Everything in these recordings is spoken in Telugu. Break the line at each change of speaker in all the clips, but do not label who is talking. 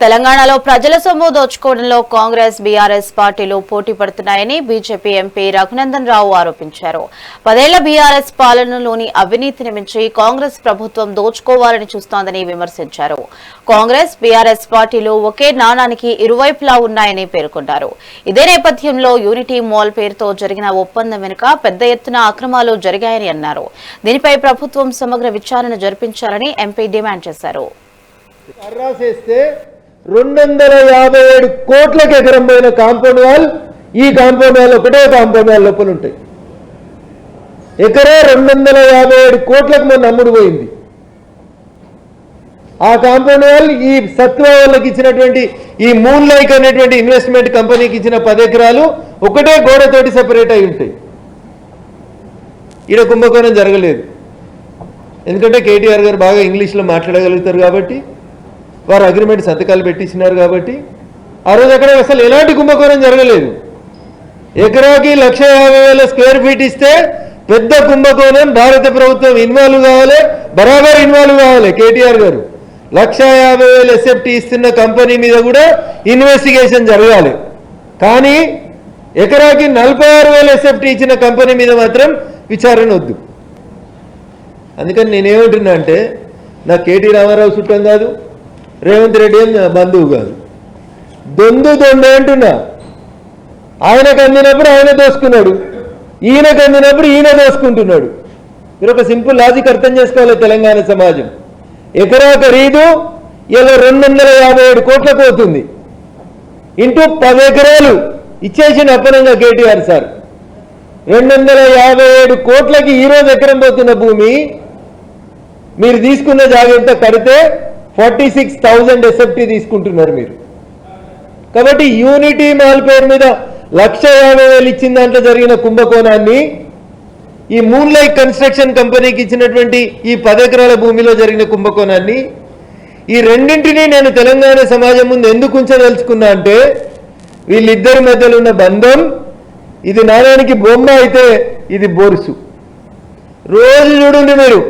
తెలంగాణలో ప్రజల సొమ్ము దోచుకోవడంలో కాంగ్రెస్ బీఆర్ఎస్ పార్టీలు పోటీ పడుతున్నాయని బీజేపీ ఎంపీ రఘునందన్ రావు ఆరోపించారు. 10 ఏళ్ల బీఆర్ఎస్ పాలనలోని అవినీతిని మించి కాంగ్రెస్ ప్రభుత్వం దోచుకోవాలని చూస్తోందని విమర్శించారు. కాంగ్రెస్ బీఆర్ఎస్ పార్టీలు ఒకే నాణానికి ఇరువైపులా ఉన్నాయని పేర్కొన్నారు. ఇదే నేపథ్యంలో యూనిటీ మాల్ పేరుతో జరిగిన ఒప్పందం వెనుక పెద్ద ఎత్తున అక్రమాలు జరిగాయని అన్నారు. దీనిపై ప్రభుత్వం సమగ్ర విచారణ జరిపించాలని ఎంపీ డిమాండ్ చేశారు.
257 కోట్లకు ఎకరం పోయిన కాంపౌండ్ వాల్, ఈ కాంపౌండ్ వాల్ ఒకటే కాంపౌండ్ వాల్ లోపల ఉంటాయి. ఎకరా 257 కోట్లకు మొన్న అమ్ముడు పోయింది. ఆ కాంపౌండ్ వాల్ ఈ సత్వ వాళ్ళకి ఇచ్చినటువంటి ఈ మూన్ లైక్ అనేటువంటి ఇన్వెస్ట్మెంట్ కంపెనీకి ఇచ్చిన 10 ఎకరాలు ఒకటే గోడతోటి సెపరేట్ అయి ఉంటాయి. ఈడ కుంభకోణం జరగలేదు. ఎందుకంటే కేటీఆర్ గారు బాగా ఇంగ్లీష్లో మాట్లాడగలుగుతారు కాబట్టి, వారు అగ్రిమెంట్ సంతకాలు పెట్టించినారు కాబట్టి ఆ రోజు అక్కడ అసలు ఎలాంటి కుంభకోణం జరగలేదు. ఎకరాకి 1,50,000 స్క్వేర్ ఫీట్ ఇస్తే పెద్ద కుంభకోణం. భారత ప్రభుత్వం ఇన్వాల్వ్ కావాలి, బరాబర్ ఇన్వాల్వ్ కావాలి. కేటీఆర్ గారు 1,50,000 ఎస్ఎఫ్టీ ఇస్తున్న కంపెనీ మీద కూడా ఇన్వెస్టిగేషన్ జరగాలి. కానీ ఎకరాకి 46,000 ఎస్ఎఫ్టీ ఇచ్చిన కంపెనీ మీద మాత్రం విచారణ వద్దు. అందుకని నేనేమంటున్నా అంటే, నా కేటీ రామారావు చుట్టం కాదు, రేవంత్ రెడ్డి ఏం బంధువు కాదు, దొందే అంటున్నా. ఆయనకు అందినప్పుడు ఆయన దోసుకున్నాడు, ఈయనకు అందినప్పుడు ఈయన దోసుకుంటున్నాడు. మీరు ఒక సింపుల్ లాజిక్ అర్థం చేసుకోవాలి. తెలంగాణ సమాజం ఎకరా ఖరీదు ఇలా 257 కోట్లకు పోతుంది. ఇంటూ 10 ఎకరాలు ఇచ్చేసిన అప్పనంగా కేటీఆర్ సార్ 257 కోట్లకి ఈరోజు ఎకరం పోతున్న భూమి మీరు తీసుకున్న జాగ్రత్త కడితే 46,000 ఎస్ఎఫ్టీ తీసుకుంటున్నారు మీరు. కాబట్టి యూనిటీ మాల్ పేరు మీద 1,50,000 ఇచ్చిన దాంట్లో జరిగిన కుంభకోణాన్ని, ఈ మూన్ లైక్ కన్స్ట్రక్షన్ కంపెనీకి ఇచ్చినటువంటి ఈ 10 ఎకరాల భూమిలో జరిగిన కుంభకోణాన్ని, ఈ రెండింటినీ నేను తెలంగాణ సమాజం ముందు ఎందుకు ఉంచదలుచుకున్నా అంటే, వీళ్ళిద్దరి మధ్యలో ఉన్న బంధం ఇది నాణానికి బొమ్మ అయితే ఇది బోరుసు. రోజు చూడండి మీరు,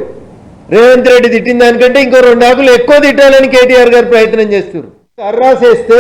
రేవంత్ రెడ్డి తిట్టిన దానికంటే ఇంకో 2 ఆకులు ఎక్కువ తిట్టాలని కేటీఆర్ గారు ప్రయత్నం చేస్తున్నారు. కర్రాసేస్తే